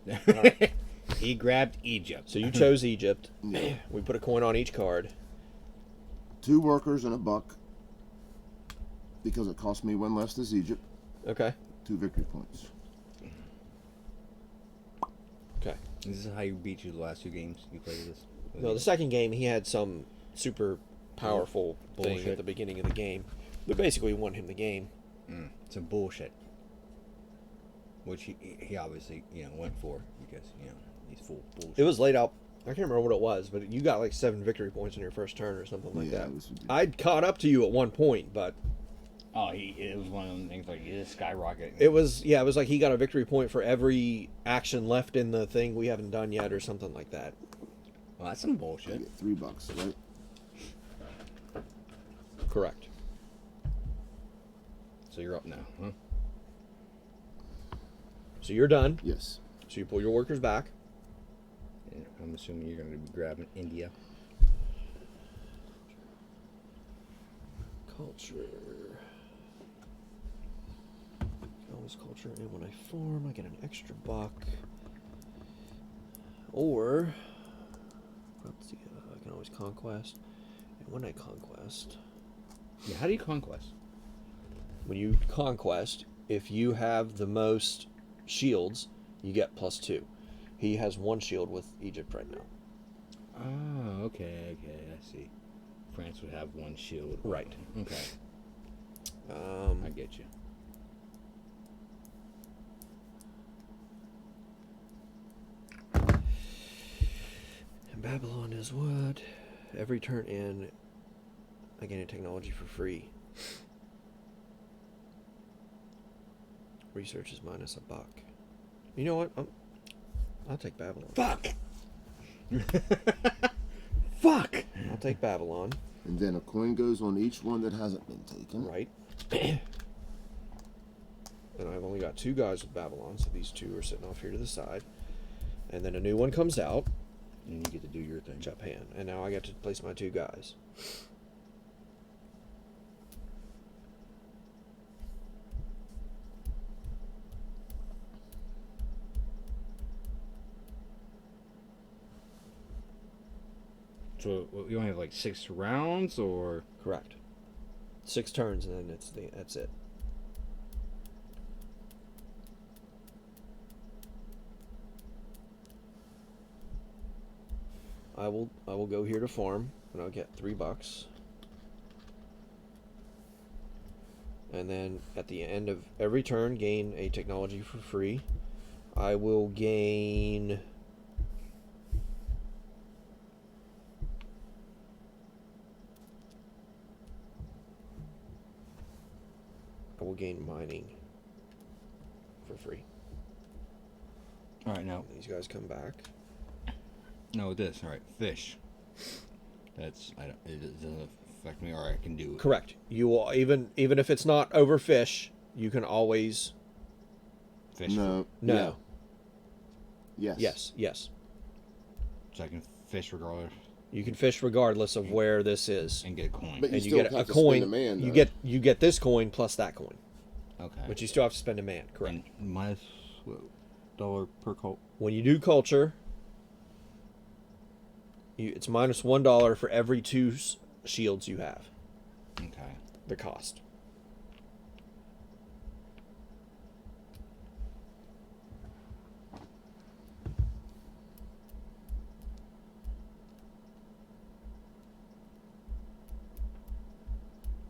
Right. He grabbed Egypt. So you chose Egypt. Yeah. We put a coin on each card. 2 workers and a buck. Because it cost me 1 less as Egypt. Okay. 2 victory points. Okay. This is how you beat you the last 2 games you played this. No, the second game he had some super powerful thing Bullshit. at the beginning of the game that basically won him the game. Some bullshit. Which he obviously, went for because, he's full of bullshit. It was laid out. I can't remember what it was, but you got like 7 victory points in your first turn or something like Yeah, that. it was ridiculous. I'd caught up to you at one point, but Oh, it was one of them things like it skyrocketed. it was like he got a victory point for every action left in the thing we haven't done yet or something like that. Well, that's some I bullshit. get $3, right? Correct. So you're up now, huh? So you're done. Yes. So you pull your workers back. And I'm assuming you're going to be grabbing India. Culture. Always culture, and when I form, I get an extra buck. Or, let's see, I can always conquest. And when I conquest, Yeah, how do you conquest? when you conquest, if you have the most shields, you get +2. He has 1 shield with Egypt right now. Oh, okay, I see. France would have 1 shield. Right. Okay, I get you. And Babylon is what? Every turn in, I gain a technology for free. Research is minus a buck. You know what? I'll take Babylon. Fuck! Fuck! I'll take Babylon. And then a coin goes on each one that hasn't been taken. Right. And I've only got 2 guys with Babylon, so these 2 are sitting off here to the side. And then a new one comes out, And you get to do your thing. Japan. And now I get to place my 2 guys. So you only have like 6 rounds, or Correct. 6 turns, and then that's it. I will go here to farm, and I'll get $3. And then at the end of every turn, gain a technology for free. I will gain. I will gain mining for free. all right now. These guys come back. No, this. All right, fish. That's it doesn't affect me, or I can do it. Correct. You will even if it's not over fish, you can always Fish. No. no. Yes. Yes. So I can fish regardless You can fish regardless of where this is, and get a coin. But you and you still get have a to coin. spend a man, you though. get this coin plus that coin, Okay. but you still have to spend a man. Correct. And minus what, $1 per cult. When you do culture, it's minus $1 for every 2 shields you have. Okay. The cost.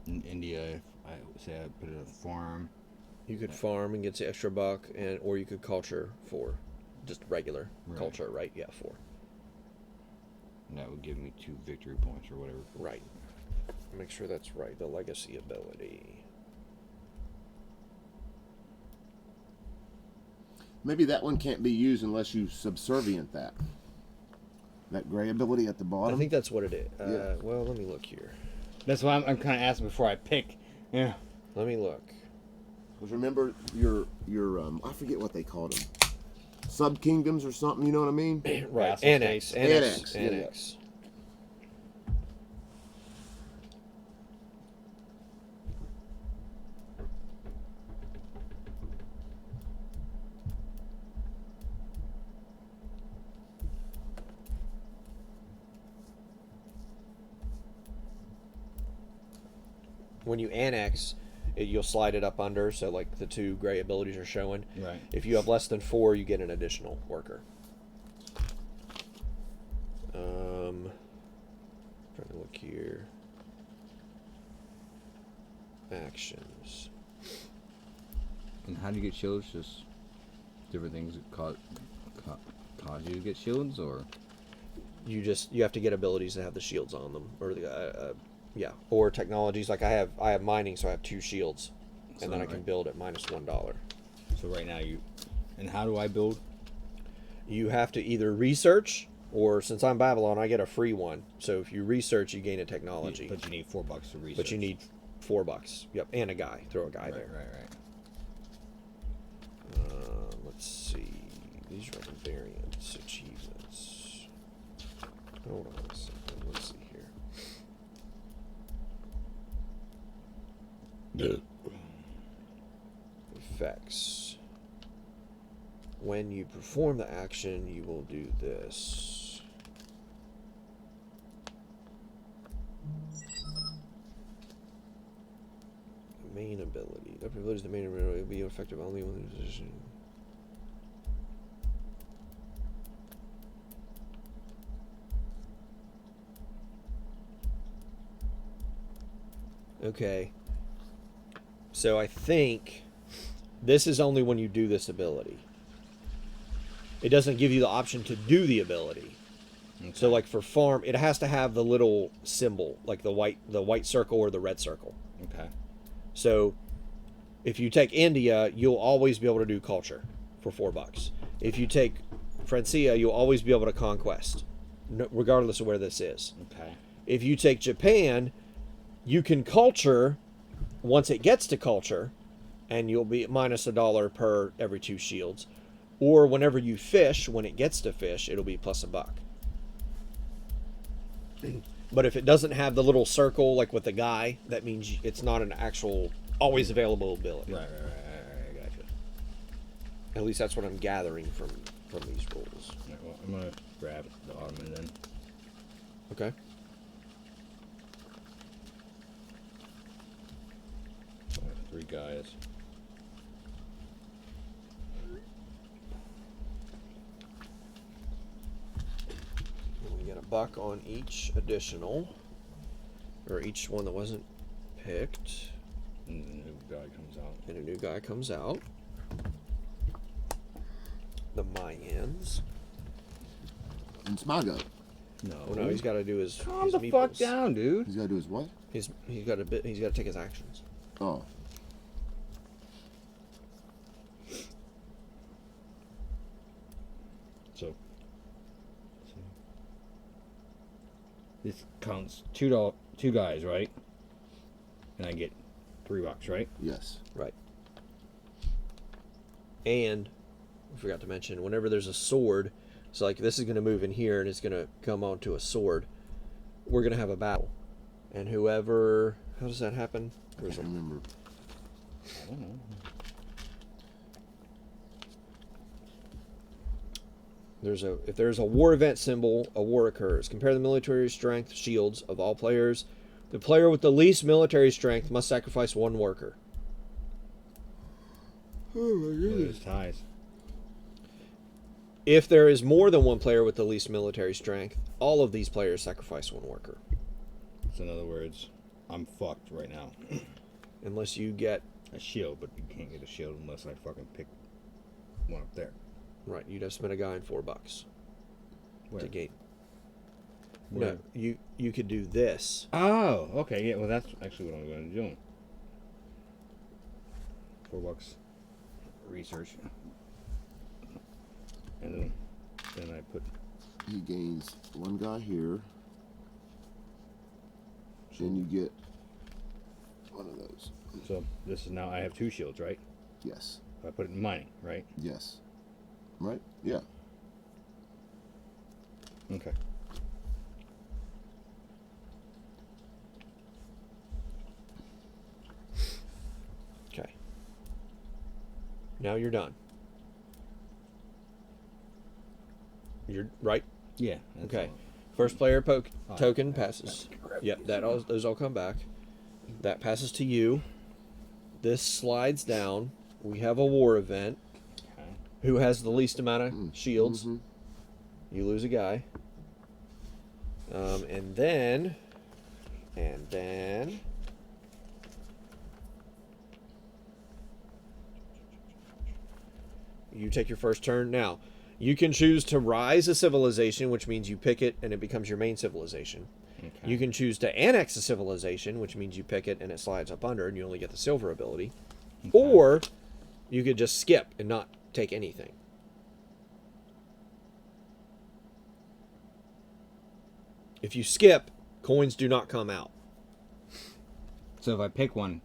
In India, if I say I put it in a farm, You could farm and get the extra buck, or you could culture for just regular Right. culture, right? Yeah, 4. and that would give me 2 victory points or whatever. Right. Make sure that's right. The legacy ability. Maybe that one can't be used unless you subservient that. That gray ability at the I bottom. think that's what it is. Yeah. Well, let me look here. That's why I'm kind of asking before I pick. Yeah. Let me look. Because remember your I forget what they called them. Sub kingdoms or something. You know what I mean? Right. Vassal Annex. states. Annex. Annex, yeah. Annex. when you annex, you'll slide it up under, so like the 2 gray abilities are showing. Right. If you have less than 4, you get an additional worker. Trying to look here. Actions. And how do you get shields? Just different things that cause you to get shields, or You have to get abilities that have the shields on them, or the or technologies. Like I have mining, so I have 2 shields, and then I can build at -$1. so right now and how do I build? You have to either research, or since I'm Babylon, I get a free one. So if you research, you gain a technology. But you need $4 to research. But you need $4. Yep, and a guy. Throw a guy there. Right. Let's see. These are the variants, achievements. Hold on a second. Let's see here. Effects. When you perform the action, you will do this. Main ability. That ability is the main ability. Will be effective only when the position. Okay. So I think this is only when you do this ability. It doesn't give you the option to do the ability. Okay. So like for farm, it has to have the little symbol, like the white circle or the red circle. Okay. So if you take India, you'll always be able to do culture for $4. If you take Francia, you'll always be able to conquest, regardless of where this is. Okay. If you take Japan, you can culture once it gets to culture, and you'll be at -$1 per every 2 shields. Or whenever you fish, when it gets to fish, it'll be +$1. But if it doesn't have the little circle, like with the guy, that means it's not an actual always available ability. Right. Gotcha. At least that's what I'm gathering from these rules. Right, well, I'm gonna grab the Ottoman then. Okay. So I have 3 guys. We get $1 on each additional, or each one that wasn't picked, And the new guy comes out. and a new guy comes out. The Mayans. It's my go. No. Oh no, he's got to do his. Calm his the fuck meeples. down, dude. He's got to do his what? He's got to take his actions. Oh. So. This counts $2 guys, right? And I get $3, right? Yes. Right. And I forgot to mention, whenever there's a sword, so like this is going to move in here and it's going to come onto a sword, we're going to have a battle. And whoever, how does that happen? I can't remember. I don't know. If there's a war event symbol, a war occurs. Compare the military strength shields of all players. The player with the least military strength must sacrifice 1 worker. Oh my There's ties. If there is more than 1 player with the least military strength, all of these players sacrifice 1 worker. So in other words, I'm fucked right now. Unless you get, A shield, but you can't get a shield unless I fucking pick one up there. right, you'd have spent a guy in $4 Where? to gain. Where? No, you could do this. Oh, okay, yeah, well that's actually what I'm going to do. $4 research. And then I put He gains 1 guy here. Then you get one of those. so this is now I have 2 shields, right? Yes. I put it in mining, right? Yes. Right? Yeah. Okay. Okay. Now you're done. You're right. Yeah. that's Okay. all. First player Oh, token that- passes. that's correct. Yep, those all come back. That passes to you. This slides down. We have a war event. Okay. Who has the least amount of shields? Mhm. You lose a guy. And then you take your first turn. Now, you can choose to rise a civilization, which means you pick it and it becomes your main civilization. Okay. You can choose to annex a civilization, which means you pick it and it slides up under and you only get the silver ability. Okay. Or you could just skip and not take anything. If you skip, coins do not come out. So if I pick one,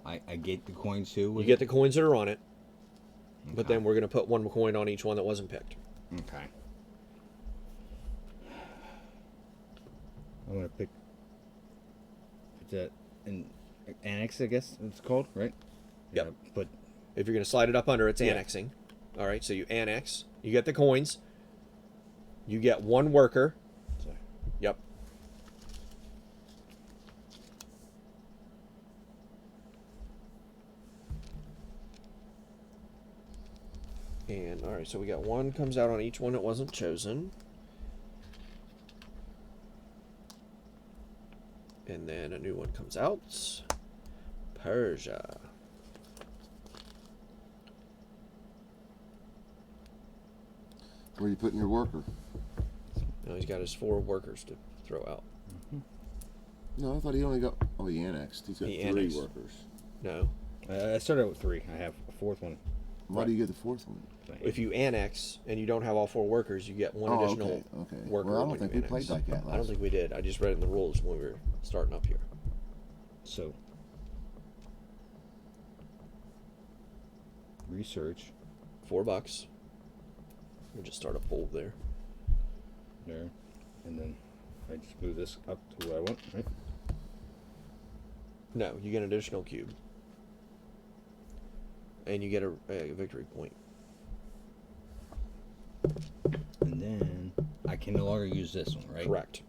I get the coins too. You get the coins that are on it, but Okay. then we're going to put one coin on each one that wasn't picked. Okay. I'm gonna pick. Is that an annex? I guess it's called, right? Yep. Yeah, but If you're going to slide it up under, it's Yeah. annexing. All right, so you annex. You get the coins. You get one worker. sorry. Yep. And all right, so we got one comes out on each one that wasn't chosen. And then a new one comes out. Persia. Where are you putting your worker? Now he's got his 4 workers to throw out. No, I thought he only got. Oh, he annexed. He's got He 3 annexed. workers. No. I started out with 3. I have a 4th one. Why do you get the 4th one? If you annex and you don't have all 4 workers, you get one Oh, additional okay, okay. worker. Well, I don't when think you we played annex. like that I don't last. think we did. I just read it in the rules when we were starting up here. So research $4. We'll just start a poll there. there, and then I just move this up to what I want, right? No, you get an additional cube. And you get a victory point. And then I can no longer use this one, right? Correct.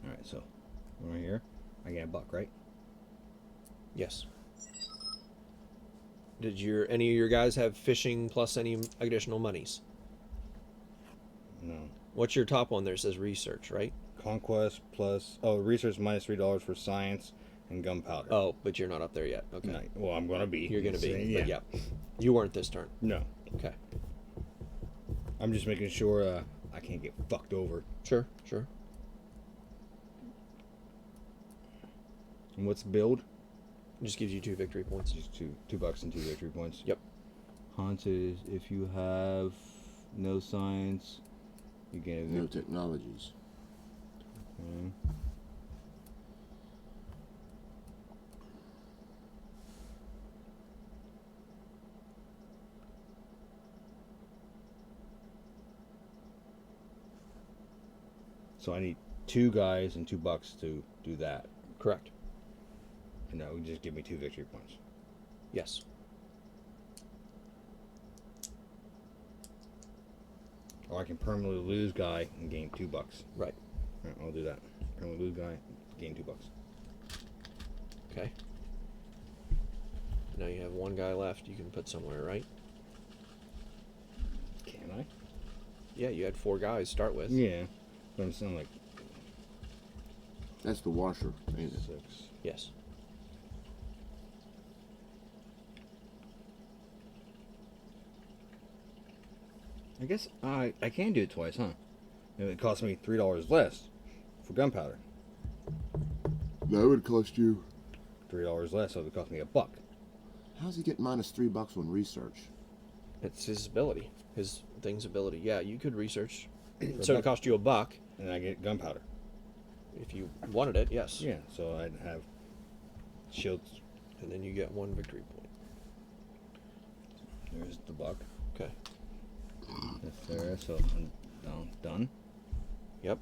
All right, so right here, I get a buck, right? Yes. Did any of your guys have fishing plus any additional monies? No. What's your top one there? It says research, right? Conquest plus research minus $3 for science and gunpowder. Oh, but you're not up there yet. Okay. No, well, I'm gonna be. You're going to be. Yeah. But yeah. You weren't this turn. No, Okay. I'm just making sure I can't get fucked over. Sure, sure. And what's build? It just gives you 2 victory points. Just $2 and 2 victory points. Yep. Haunted. If you have no science, you get a No victory. technologies. Okay. So I need 2 guys and $2 to do that, Correct. and that would just give me 2 victory points. Yes. Or I can permanently lose guy and gain $2. Right. Alright, I'll do that. Permanently lose guy, gain $2. Okay. Now you have one guy left you can put somewhere, right? Can I? Yeah, you had 4 guys to start with. Yeah. But I'm saying like That's the washer, ain't it? 6. Yes. I guess I can do it twice, huh? And it costs me $3 less for gunpowder. That would cost you. $3 less, so it would cost me $1. How's he get minus $3 on research? It's his ability. His thing's ability. Yeah, you could research. For So $1. it cost you $1 And I get gunpowder. if you wanted it, yes. Yeah, so I'd have shields. And then you get 1 victory point. There's the $1. Okay. That's there, so I'm done. Yep.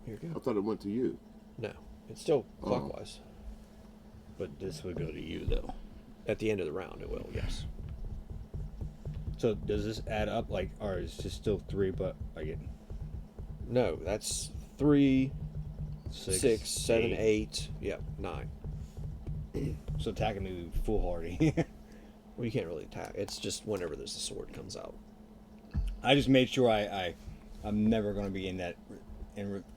Here you I go. thought it went to you. No, it's still Oh. clockwise. But this would go to you, though. At the end of the round, it will, yes. So does this add up like, or is it still 3? But I get No, that's 3, 6, 6, 7, 8. Yeah, 9. So attacking me foolhardy. Well, you can't really attack. It's just whenever there's a sword comes out. I just made sure I'm never going to be in that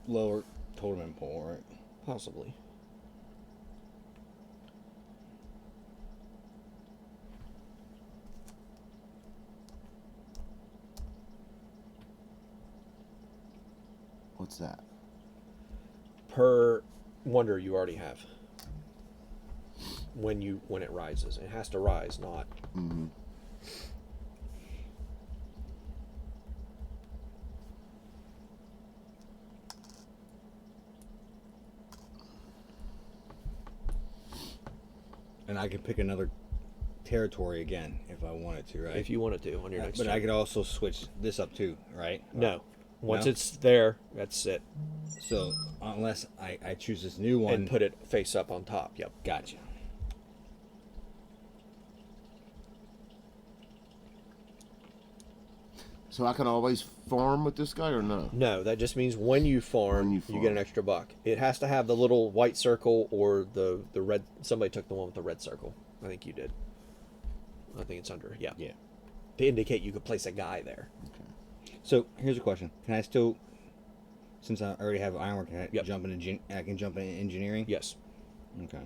lower tournament pool, right? Possibly. What's that? Per wonder you already have. When it rises. It has to rise, not Mm-hmm. And I can pick another territory again if I wanted to, right? if you wanted to on your next But turn. I could also switch this up too, right? No. Once No? it's there, that's it. So unless I choose this new one, And put it face up on top. Yep. gotcha. So I can always farm with this guy or no? No, that just means when you farm, When you you farm. get an extra buck. It has to have the little white circle or the red. Somebody took the one with the red circle. I think you did. I think it's under. Yeah. Yeah. To indicate you could place a guy there. So here's a question: can I still, since I already have ironwork, can I Yep. jump into I can jump into engineering? Yes. Okay.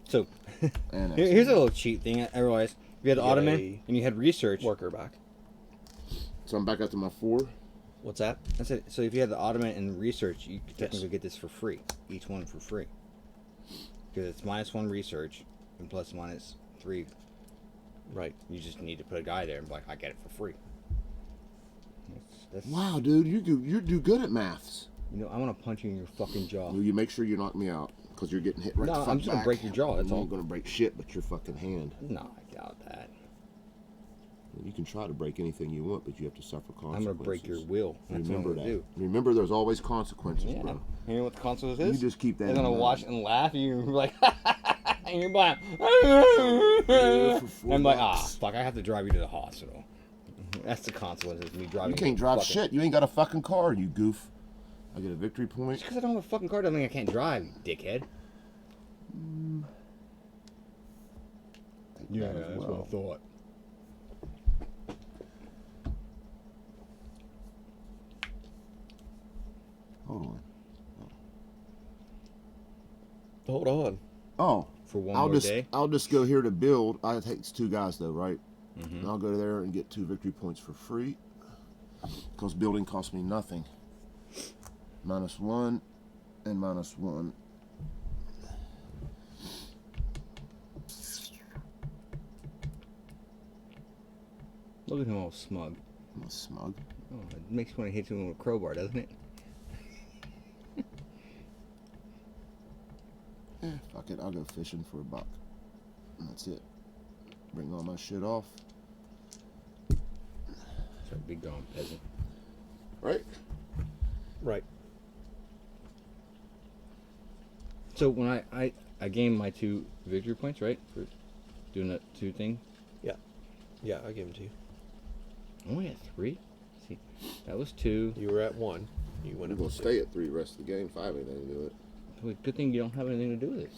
So And here's a little cheat thing I realized. If you had You got Ottoman a and you had research, Worker back. So I'm back up to my 4. What's that? that's it. So if you had the Ottoman and research, you could Yes. technically get this for free. Each one for free. Because it's -1 research and plus -3. Right. You just need to put a guy there and be like, I get it for free. That's, Wow, dude, you do good at maths. You know, I want to punch you in your fucking jaw. Will you make sure you knock me out? Because you're getting hit right No, the fuck I'm just gonna back. break your jaw, that's You all. ain't gonna break shit but your fucking hand. No, I doubt that. You can try to break anything you want, but you have to suffer consequences. I'm gonna break your will. That's Remember what I'm that. gonna do. Remember, there's always consequences, Yeah. bro. You know what the consequence You is? just keep that They're in gonna mind. watch and laugh, and you're like, and you're like, for and I'm like, $4. fuck, I have to drive you to the hospital. That's the consequence of me driving. You can't drive fucking... shit. You ain't got a fucking car, you goof. I get a victory point. Just because I don't have a fucking car doesn't mean I can't drive, you dickhead. Take that as well. I thought. Hold on. Hold on. Oh, For one I'll more just day. I'll just go here to build. It takes 2 guys though, right? Mm-hmm. And I'll go there and get 2 victory points for free. Because building costs me nothing. -1 and -1. Look at him all smug. I'm a smug. Oh, it makes you want to hit him with a crowbar, doesn't it? Fuck it, I'll go fishing for $1. And that's it. Bring all my shit off. So big gone peasant. Right? Right. So when I gained my 2 victory points, right, for doing that 2 thing. Yeah, I give them to you. I only had 3. See, that was 2. You were at 1. You went I'm up gonna to 2. stay at 3 rest of the game if I have anything to do with it. Well, good thing you don't have anything to do with it.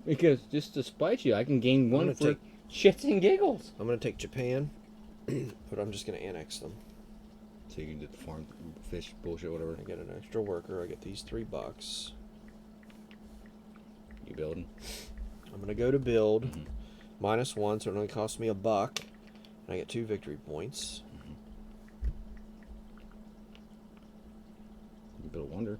Because just to spite you, I can gain 1 gonna for take- shits and giggles. I'm going to take Japan, but I'm just going to annex them. So you can do the farm fish bullshit, whatever. I get an extra worker. I get these $3. You building? I'm going to go to build. Mhm. -1, so it only costs me $1. And I get 2 victory points. You build a wonder.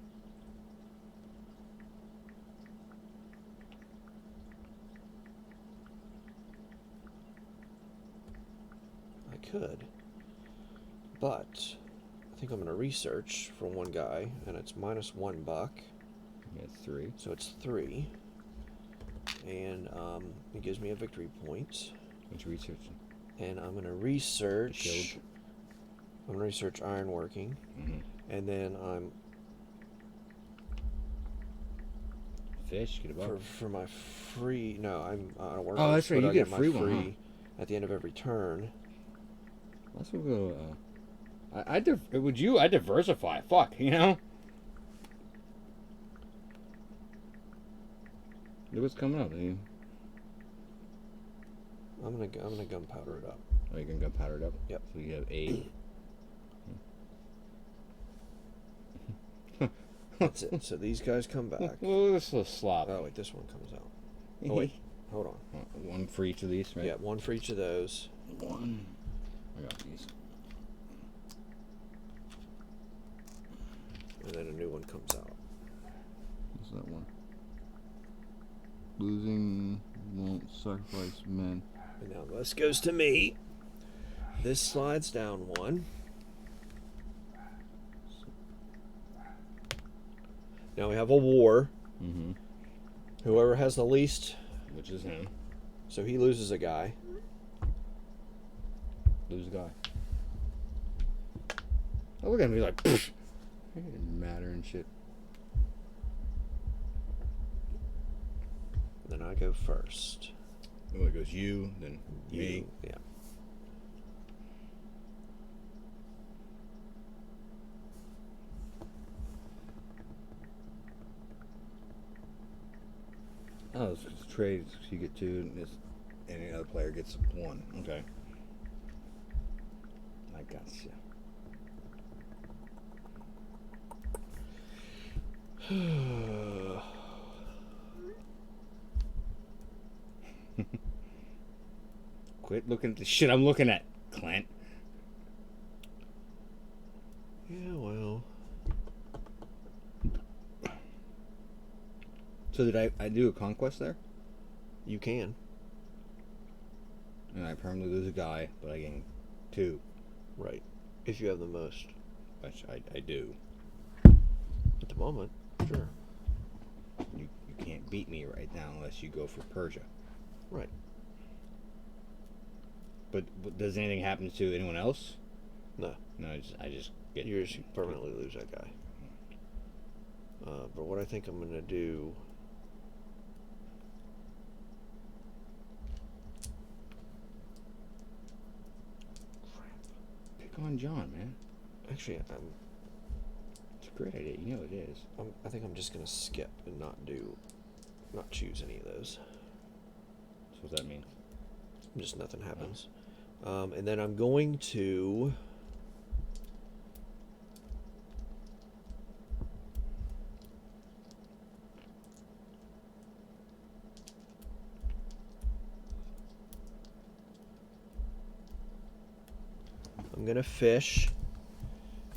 I could. But I think I'm going to research for one guy, and it's -$1. You got 3. So it's 3. And it gives me a victory point. What you researching? And I'm gonna research. Shield. I'm gonna research ironworking, Mm-hmm. and then I'm Fish, get a buck. for my free. No, I'm I don't work. Oh, that's right, you I get a my free one, huh? at the end of every turn. Let's go. I diversify. Fuck, you know. Look what's coming up. Dude. I'm gonna gunpowder it up. Oh, you can gunpowder it up. Yep. So you have 8. That's it. So these guys come back. Oh, this is a slop. Oh wait, this one comes out. Oh wait, hold on. One for each of these, right? Yeah, one for each of those. One. I got these. And then a new one comes out. What's that one? Losing won't sacrifice men. And now this goes to me. This slides down one. Now we have a war. Mm-hmm. Whoever has the least, Which is him. so he loses a guy. Lose a guy. Oh, look at him. He's like, pfft. It didn't matter and shit. Then I go first. Oh, it goes you, then me. Yeah. Oh, it's trades. You get 2, and any other player gets 1. Okay. I gotcha. Quit looking at the shit I'm looking at, Clint. Yeah, well. So did I do a conquest there? You can. And I permanently lose a guy, but I gain 2, Right. If you have the most. which I do. At the moment, sure. You can't beat me right now unless you go for Persia. Right. But does anything happen to anyone else? No. No, I just get. You just permanently lose that guy. But what I think I'm going to do... Pick on John, man. Actually, It's a great idea. You know it is. I think I'm just going to skip and not choose any of those. So what's that mean? Just nothing happens. And then I'm going to... I'm going to fish.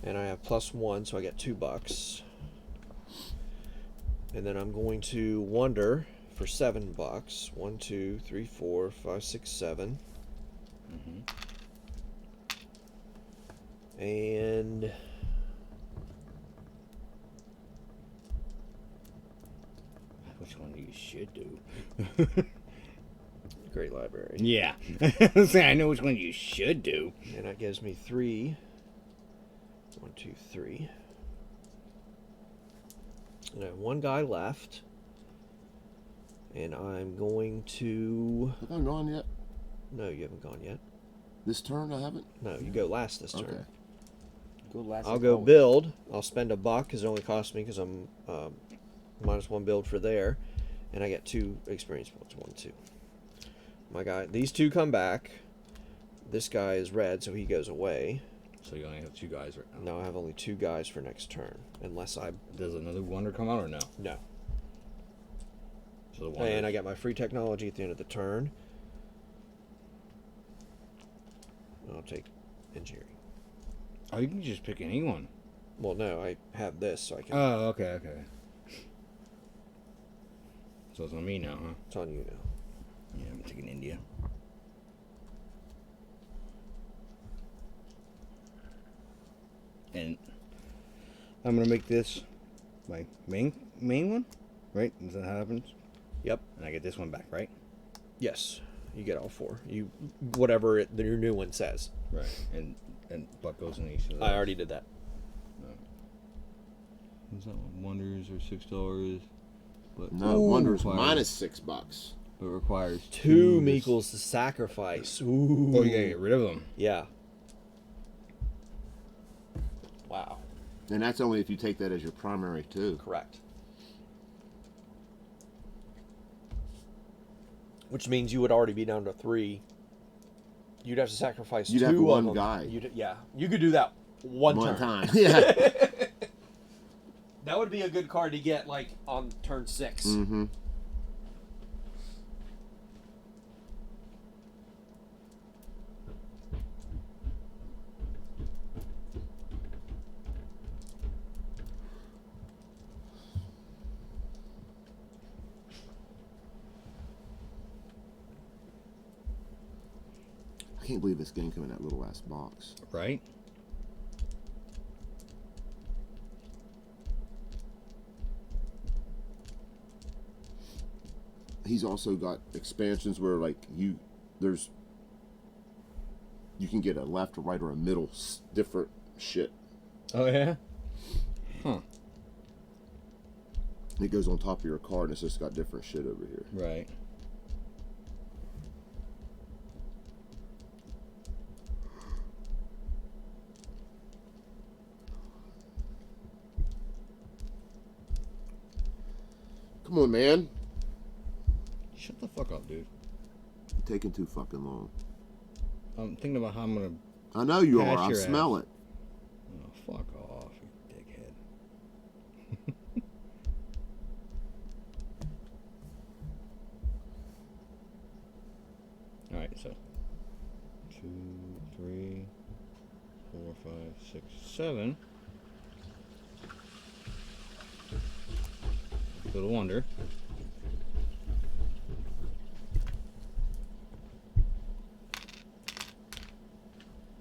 And I have +1, so I get $2. And then I'm going to wander for $7. 1, 2, 3, 4, 5, 6, 7. Mm-hmm. And Which one you should do? Great Library. Yeah. I know which one you should do. And that gives me 3. 1, 2, 3. And I have one guy left. And I'm going to... Have I gone yet? No, you haven't gone yet. This turn I haven't? No, you go last this turn. Okay. Go last. I'll go build. I'll spend $1 because it only costs me because I'm -1 build for there. And I get 2 experience points. 1, 2. My guy, these 2 come back. This guy is red, so he goes away. So you only have 2 guys right now. Now I have only 2 guys for next turn, unless I Does another wonder come out or no? no. So the wonder. And I get my free technology at the end of the turn. I'll take engineering. Oh, you can just pick anyone. Well, no, I have this, so I can. Oh, okay. So it's on me now, huh? It's on you now. Yeah, I'm taking India. And I'm gonna make this my main one, right? Is that how it happens? Yep. And I get this one back, right? Yes. You get all 4. You whatever your new one says. Right. And buck goes in each of those. I already did that. Is that one? Wonders are $6, but No, Wonders requires- -$6. but requires 2 dis- Meekles to sacrifice. Ooh. Oh, you gotta get rid of them. Yeah. Wow. And that's only if you take that as your primary too. Correct. Which means you would already be down to 3. You'd have to sacrifice You'd 2 have of one them. guy. Yeah. You could do that one turn. time. Yeah. That would be a good card to get like on turn 6. Mm-hmm. I can't believe this game came in that little ass box. Right. He's also got expansions where like you can get a left or right or a middle different shit. Oh yeah. Huh. It goes on top of your card and it's just got different shit over here. Right. Come on, man. Shut the fuck up, dude. You're taking too fucking long. I'm thinking about how I'm gonna. I know you Pass are. I your smell ass. it. Oh, fuck off, you dickhead. All right, so 2, 3, 4, 5, 6, 7. Little wonder.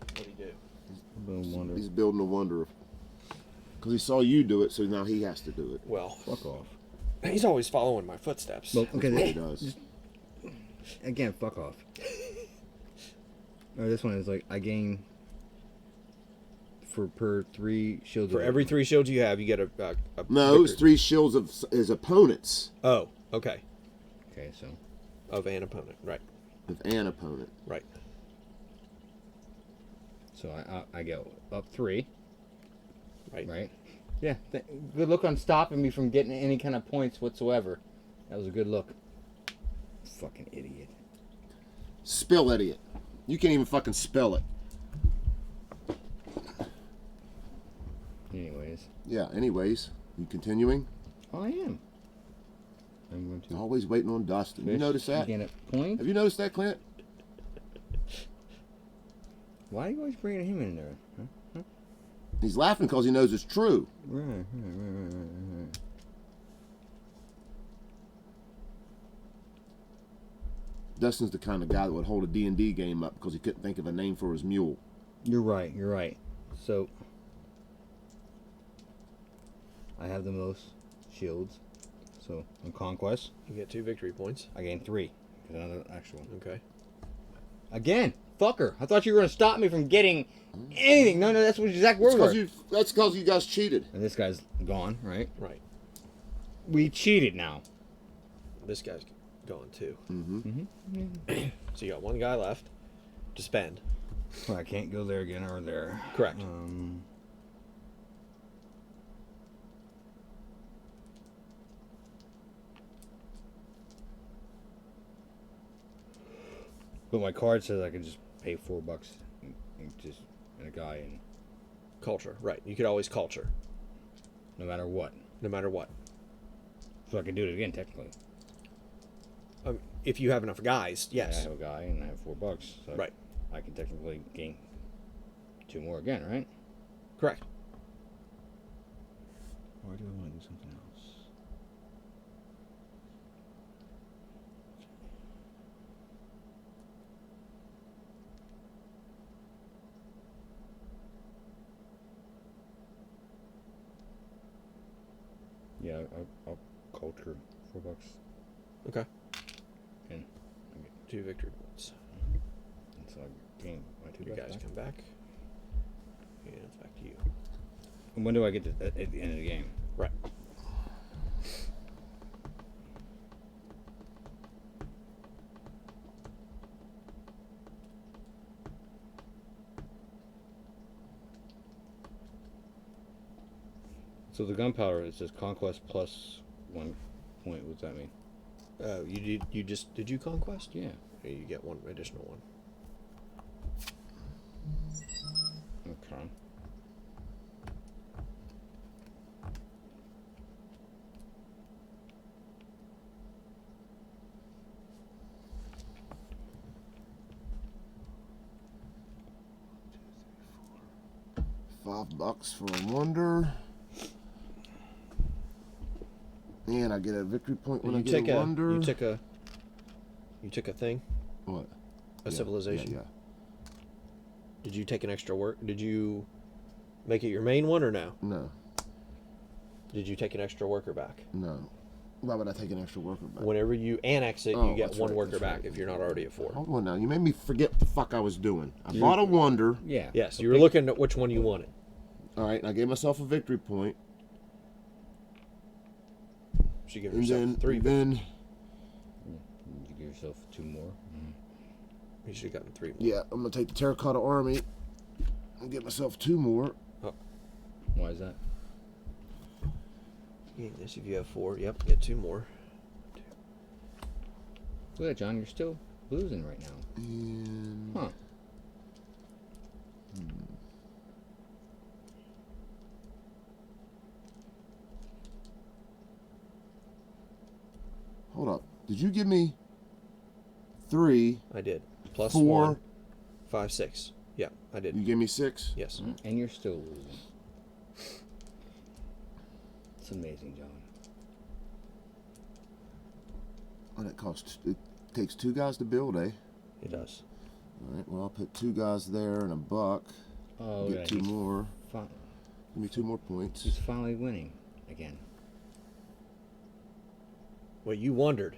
What do you do? Little wonder. He's building a wonder. Because he saw you do it, so now he has to do it. Well, Fuck off. he's always following my footsteps. Well, That's what he okay. does. Again, fuck off. Or this one is like I gain for per 3 shields. For of every victory. 3 shields you have, you get a No, it's victory. 3 shields of his opponents. Oh, okay. Okay, so Of an opponent. Right. Of an opponent. Right. so I go up 3. Right. Right. Yeah. Good look on stopping me from getting any kind of points whatsoever. That was a good look. Fucking idiot. Spill idiot. You can't even fucking spell it. Anyways, Yeah, anyways. You continuing? I am. I'm going to. Always waiting on Dustin. You fish notice that? Again at point. Have you noticed that, Clint? Why are you always bringing him in there? Huh? He's laughing because he knows it's true. Right. Dustin's the kind of guy that would hold a D&D game up because he couldn't think of a name for his mule. You're right. You're right. So I have the most shields. So on conquest, You get 2 victory points. I gain 3. Another actual. Okay. Again, fucker! I thought you were gonna stop me from getting anything. No, that's what exact word. That's because you guys cheated. And this guy's gone, right? Right. We cheated now. This guy's gone too. Mm-hmm. So you got 1 guy left to spend. Well, I can't go there again or there. Correct. But my card says I can just pay $4 and just and a guy, and Culture. Right. You could always culture, no matter what. no matter what. So I can do it again technically. If you have enough guys, I yes. have a guy and I have $4. So Right. I can technically gain 2 more again, right? Correct. Or do I want to do something else? Yeah, I'll culture $4. Okay. And 2 victory points. It's our game. My two You guys guys back. come back. And it's back to you. And when do I get to at the end of the game? Right. So the gunpowder is just conquest plus 1 point. What's that mean? Did you conquest? Yeah. Yeah, you get 1 additional one. Okay. $5 for a wonder. And I get a victory point when I get a wonder. You took a thing, What? a civilization. Yeah. Did you take an extra work? Did you make it your main one or no? No. Did you take an extra worker back? No. Why would I take an extra worker back? Whenever you annex it, Oh, you get that's 1 right, worker that's back right. if you're not already at 4. Hold on now. You made me forget what the fuck I was doing. I bought a wonder. Yeah. Yes, you were looking at which one you wanted. All right, and I gave myself a victory point. So you give And yourself then, 3. then, You give yourself 2 more. You should have gotten 3 more. yeah, I'm gonna take the terracotta army and get myself 2 more. Why is that? Yeah, this if you have 4. Yep, get 2 more. Look at that, John. You're still losing right now. And Huh. hold up. Did you give me 3? I did. Plus 4. 1, 5, 6. Yeah, I did. You gave me 6. Yes. And you're still losing. It's amazing, John. What it costs? It takes 2 guys to build, eh? It does. All right. Well, I'll put 2 guys there and a buck. Oh, Get yeah. 2 more. Fi- Give me 2 more points. he's finally winning again. Well, you wondered.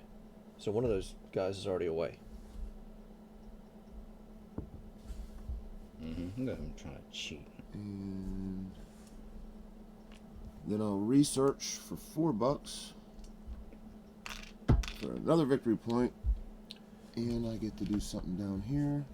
So one of those guys is already away. Look at him trying to cheat. And then I'll research for $4 for another victory point, and I get to do something down here.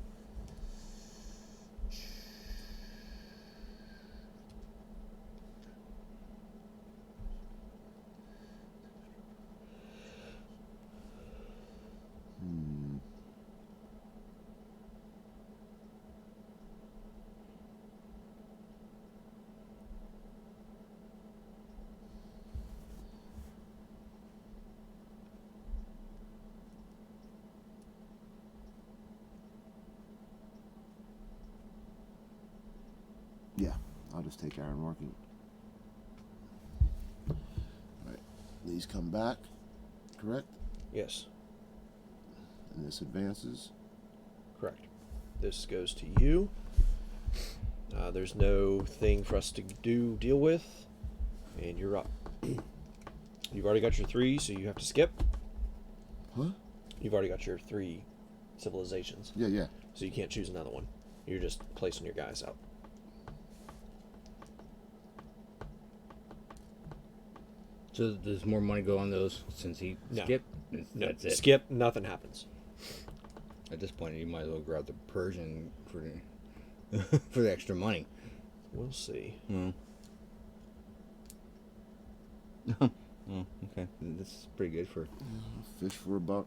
Yeah, I'll just take iron marking. Alright, these come back, correct? Yes, And this advances. correct. This goes to you. There's no thing for us to deal with, and you're up. You've already got your 3, so you have to skip. Huh? You've already got your 3 civilizations, Yeah. so you can't choose another one. You're just placing your guys out. So does more money go on those since he No. skipped? No, That's it. skip, nothing happens. At this point, you might as well grab the Persian for the for the extra money. We'll see. Oh, okay. This is pretty good for. Fish for $1.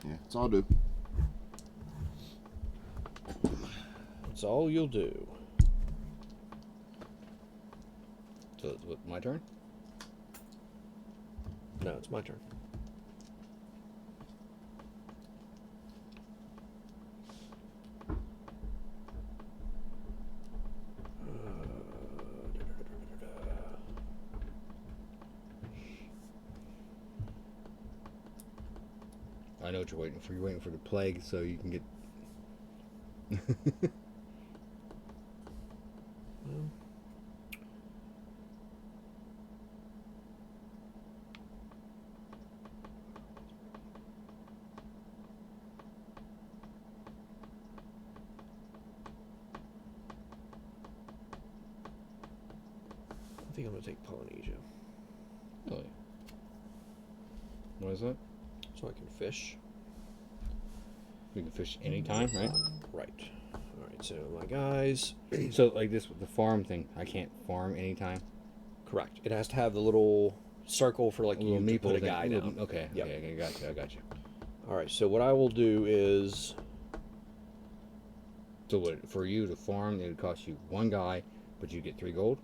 Yeah, it's all do. That's all you'll do. So it's what, my turn? No, it's my turn. I know what you're waiting for. You're waiting for the plague so you can get. Well, I think I'm gonna take Polynesia Really? What is that? so I can fish. We can fish anytime, right? Right. All right. So my guys, So like this with the farm thing, I can't farm anytime. correct. It has to have the little circle for like you Little to put a meeple thing. guy Little- down. Okay. Yep. Okay. I got you. I got you. All right. So what I will do is So what for you to farm? It would cost you one guy, but you get 3 gold.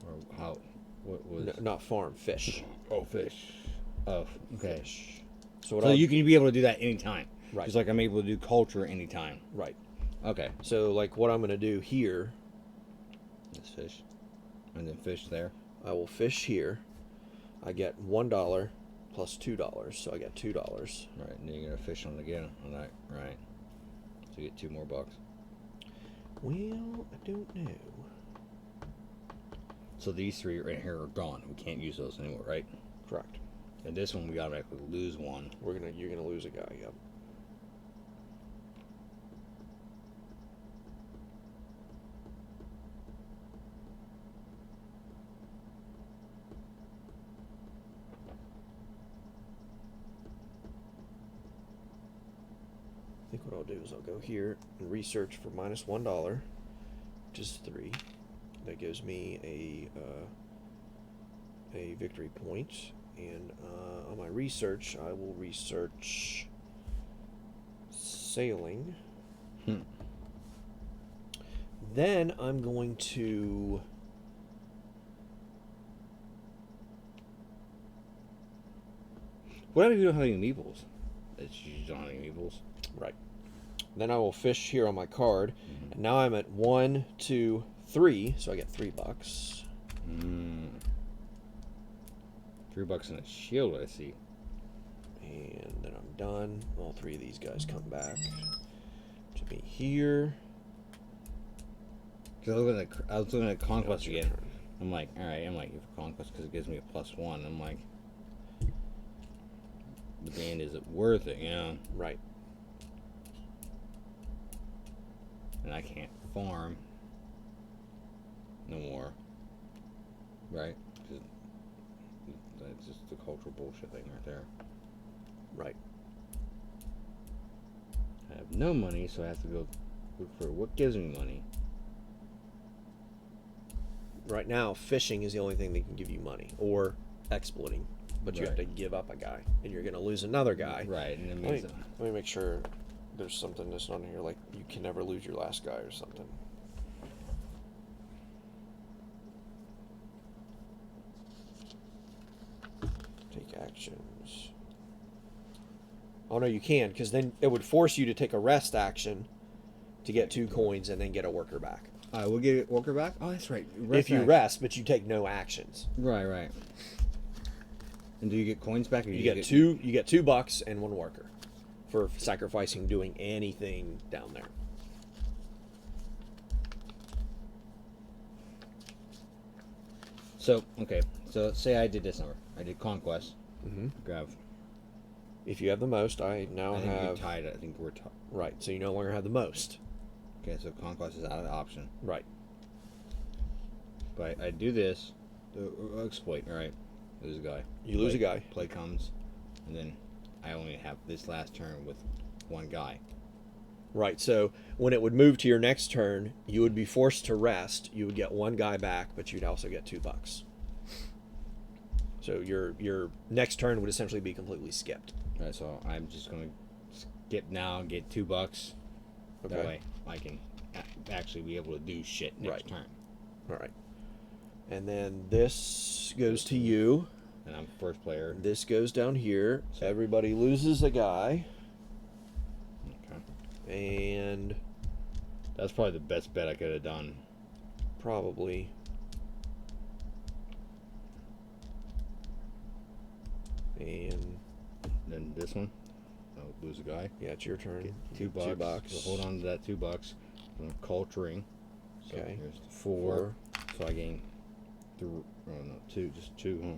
Or how? What was? not farm, fish. Oh, fish. Oh, okay. Fish. So what So I'll, you can be able to do that anytime. Right. Just like I'm able to do culture anytime. right. Okay. So like what I'm gonna do here, Let's fish. And then fish there. I will fish here. I get $1 plus $2, so I get $2. Right. And then you're gonna fish on it again on that. Right. So you get 2 more bucks. Well, I don't know. So these 3 right here are gone. We can't use those anymore, right? Correct. And this one we automatically lose 1. You're gonna lose a guy. Yep. I think what I'll do is I'll go here and research for minus $1, which is 3. That gives me a victory point. And on my research, I will research sailing. Then I'm going to What if you don't have any meeples? You don't have any meeples. right. Then I will fish here on my card, and now I'm at 1, 2, 3, so I get $3. $3 in a shield, I see. And then I'm done. All 3 of these guys come back to me here. 'Cause I was looking at conquest Now it's your again. turn. I'm like, all right. I'm like, for conquest because it gives me a +1. I'm like, but then is it worth it? You know? Right. And I can't farm no more. Right? 'Cause that's just the cultural bullshit thing right there. Right. I have no money, so I have to go look for what gives me money. Right now, fishing is the only thing that can give you money, or exploiting. But you have to Right. give up a guy, and you're going to lose another guy. Right, and it Let means me, let me make sure there's something that's on here, like you can never lose your last guy or something. Take actions. Oh no, you can, because then it would force you to take a rest action to get 2 coins and then get a worker back. we'll get Walker back. Oh, that's right. If you back. rest, but you take no actions. Right, right. And do you get coins back? Or You get two. You get $2 and 1 worker for sacrificing doing anything down there. So okay. So let's say I did this number. I did conquest. Mm-hmm. Grab. If you have the most, I now I think have you're tied. I think we're tied. right. So you no longer have the most. Okay, so conquest is out of the option. Right. But I do this. Exploit. All right. Lose a guy. You lose a guy. Play comes, and then I only have this last turn with 1 guy. Right. So when it would move to your next turn, you would be forced to rest. You would get 1 guy back, but you'd also get $2. So your next turn would essentially be completely skipped. All right. So I'm just gonna skip now and get $2. That Okay. way I can actually be able to do shit next Right. turn. All right. And then this goes to you. And I'm first player. This goes down here. Everybody loses a guy. Okay. And That's probably the best bet I could have done. probably and then this one. I'll lose a guy. Yeah, it's your turn. Get You $2. get $2. So hold on to that $2. I'm culturing. So Okay. here's the 4. So I gain 2, just 2, huh?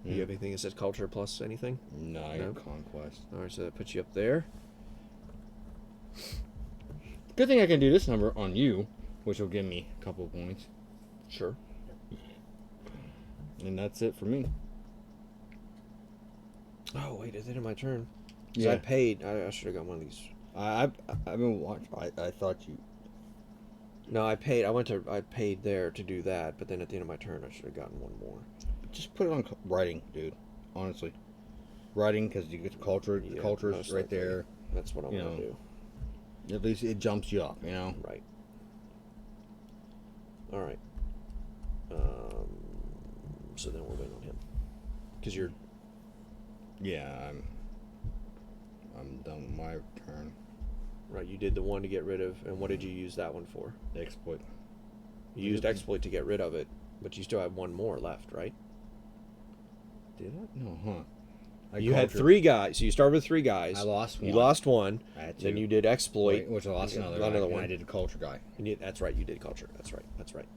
Do you have anything that says culture plus anything? No, I No? got conquest. All right, so that puts you up there. Good thing I can do this number on you, which will give me a couple of points. Sure. And that's it for me. Oh wait, it's the end of my turn. 'Cause Yeah. I paid. I should have got one of these. I've been watching. I thought you. No, I paid. I paid there to do that, but then at the end of my turn, I should have gotten one more. Just put it on writing, dude. Honestly. Writing, because you get the culture. The Yeah, culture is most right likely. there. That's what I'm You gonna know. do. At least it jumps you up, you know? Right. All right. So then we're waiting on him. Because you're Yeah, I'm done with my turn. right. You did the one to get rid of, and what did you use that one for? Exploit. You used exploit to get rid of it, but you still have one more left, right? Did I? No, huh? You had 3 guys. So you started with 3 guys. I lost one. You lost one. I had Then 2. you did exploit. Which I lost Yeah, another, another guy, one. And I did the culture guy. And that's right. You did culture. That's right. That's right.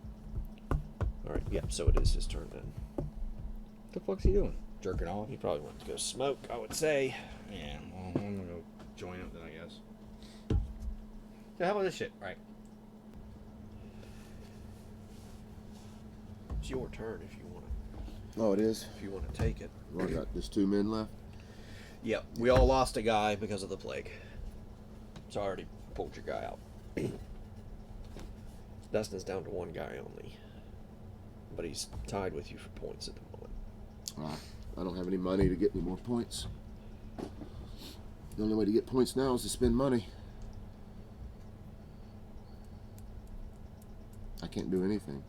All right. Yep. So it is his turn then. What the fuck's he doing? Jerking off? He probably wants to go smoke, I would say. Yeah, well, I'm gonna go join up then, I guess. So how about this shit? Right. It's your turn if you want to. Oh, it is. If you want to take it. Well, I got just 2 men left. Yep. We all lost a guy because of the plague. So I already pulled your guy out. Dustin's down to 1 guy only. But he's tied with you for points at the moment. I don't have any money to get any more points. The only way to get points now is to spend money. I can't do anything.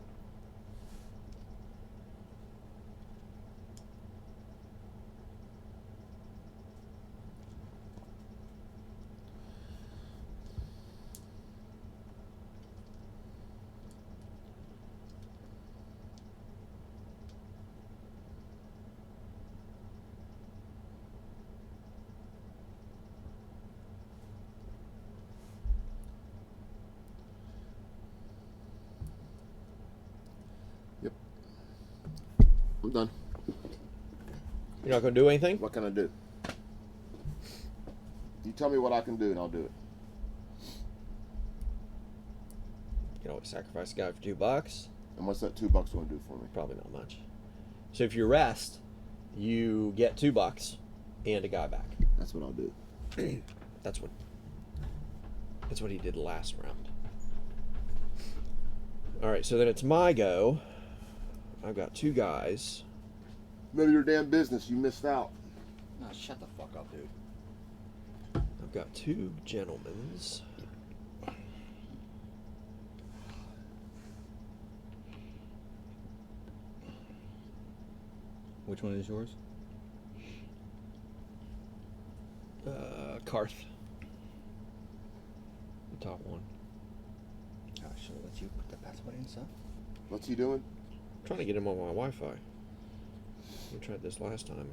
I'm done. You're not going to do anything? What can I do? You tell me what I can do and I'll do it. You can always sacrifice a guy for $2. And what's that $2 going to do for me? Probably not much. So if you rest, you get $2 and a guy back. That's what I'll do. That's what he did last round. All right, so then it's my go. I've got 2 guys. None of your damn business. You missed out. Nah, shut the fuck up, dude. I've got 2 gentlemen's. Which one is yours? Karth. The top one. I should have let you put the password in, son. What's he doing? I'm trying to get him on my Wi-Fi. We tried this last time.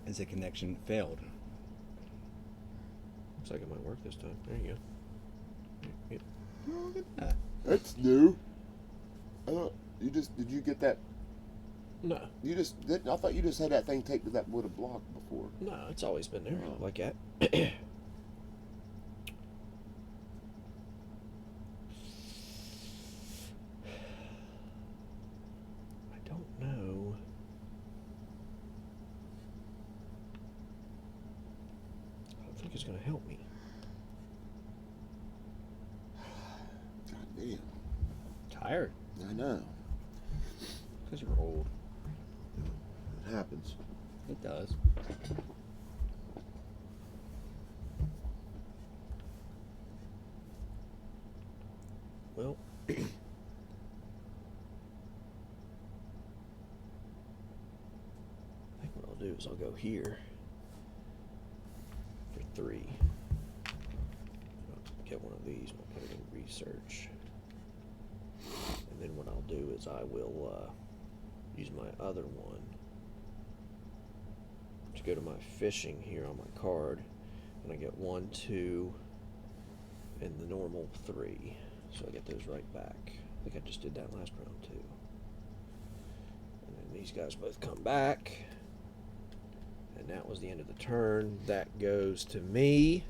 Is the connection failed? Looks like it might work this time. There you go. Yep. Oh, look at that. That's new. You just did you get that? No, You just did. I thought you just had that thing taped to that wood of block before. no, it's always been there Oh. like that. I don't know. I don't think it's going to help me. God damn. Tired? I know. Because you're old. It happens. It does. Well, I think what I'll do is I'll go here for 3. I'll get one of these and I'll put it in research. And then what I'll do is I will use my other one go to my fishing here on my card, and I get 1, 2, and the normal 3. So I get those right back. I think I just did that last round too. And then these guys both come back. And that was the end of the turn. That goes to me.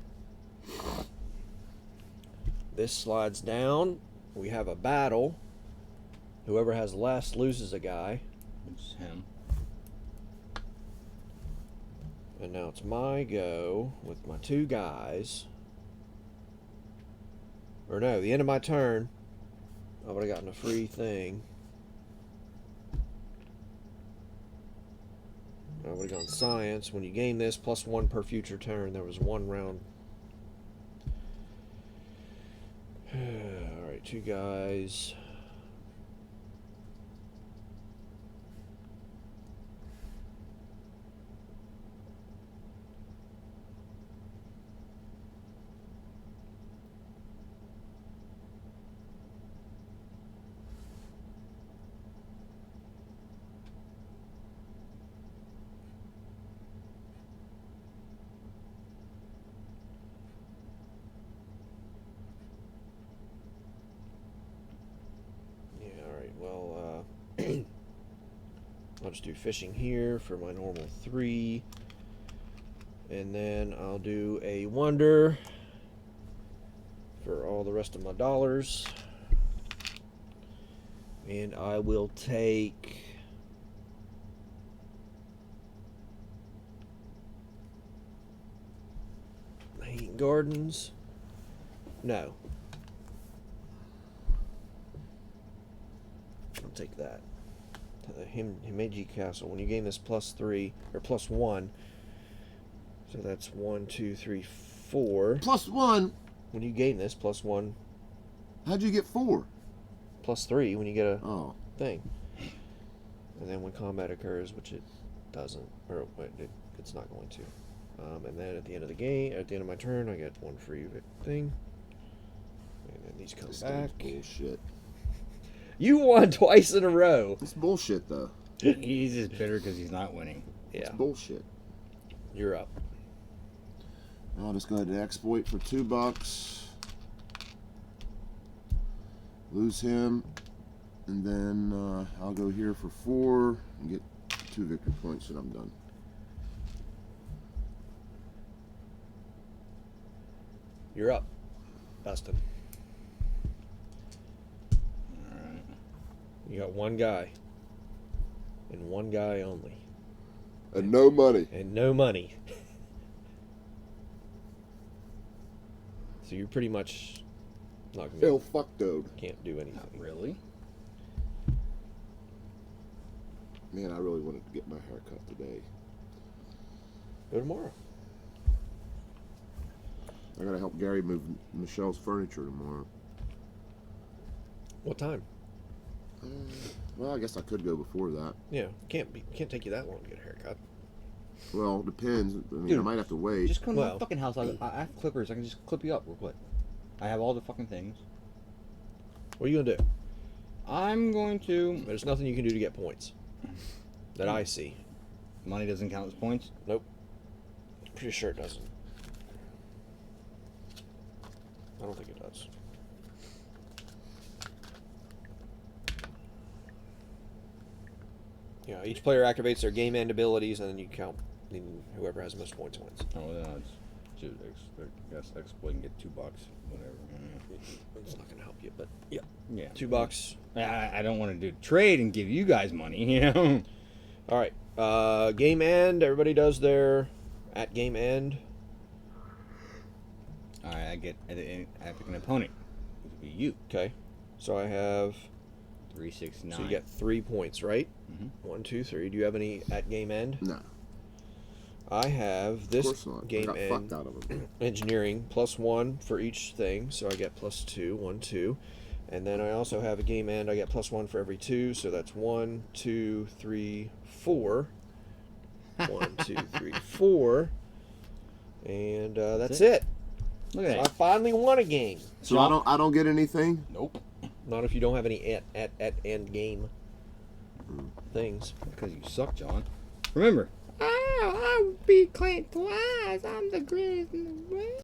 This slides down. We have a battle. Whoever has less loses a guy. It's him. And now it's my go with my 2 guys. Or no, the end of my turn. I would have gotten a free thing. I would have gone science. When you gain this, +1 per future turn. There was 1 round. Alright, 2 guys. I'll just do fishing here for my normal 3. And then I'll do a wonder for all the rest of my dollars. And I will take Hanging Gardens. No. I'll take that. The Himeji Castle. When you gain this +3 or +1, so that's 1, 2, 3, 4. +1. When you gain this +1, How'd you get 4? +3 when you get a Oh. thing. And then when combat occurs, which it doesn't, or it's not going to. And then at the end of the game, at the end of my turn, I get 1 free thing. And then these come This back. game's bullshit. You won twice in a row. It's bullshit though. He's just bitter because he's not winning. Yeah, It's bullshit. you're up. I'll just go ahead and exploit for $2. Lose him, and then I'll go here for 4 and get 2 victory points, and I'm done. You're up, Dustin. Alright. You got 1 guy. And 1 guy only. And no money. And no money. So you're pretty much not gonna Hell, fuck, dude. can't do anything. Not really. Man, I really wanted to get my hair cut today. Go tomorrow. I gotta help Gary move Michelle's furniture tomorrow. What time? Well, I guess I could go before that. Yeah, can't take you that long to get a haircut. Well, depends. I mean, I Dude, might have to wait. Just come to Well- my fucking house. I have clippers. I can just clip you up real quick. I have all the fucking things. What are you gonna do? I'm going to. There's nothing you can do to get points that I see. Money doesn't count as points. Pretty sure it doesn't. I don't think it does. Yeah, each player activates their game end abilities, and then you count. And whoever has the most points wins. Oh, then it's just I guess exploit and get $2. Whatever. It's not gonna help you, but yeah, Yeah. $2. I don't want to do trade and give you guys money. You know. All right. Game end. Everybody does their at game end. I get. I pick an opponent. It would be you. Okay. So I have. 369. So you get 3 points, right? Mhm. 1, 2, 3. Do you have any at game end? No, I have of this course not. I game got end fucked out of them. engineering +1 for each thing, so I get +2, 1, 2. And then I also have a game end, I get +1 for every 2, so that's 1, 2, 3, 4. 1, 2, 3, 4. And that's it. Look So at I that. finally won a game. So I don't get anything. Nope. Not if you don't have any at end game things. Because you suck, John. Remember. I'll be Clint twice. I'm the greatest in the world.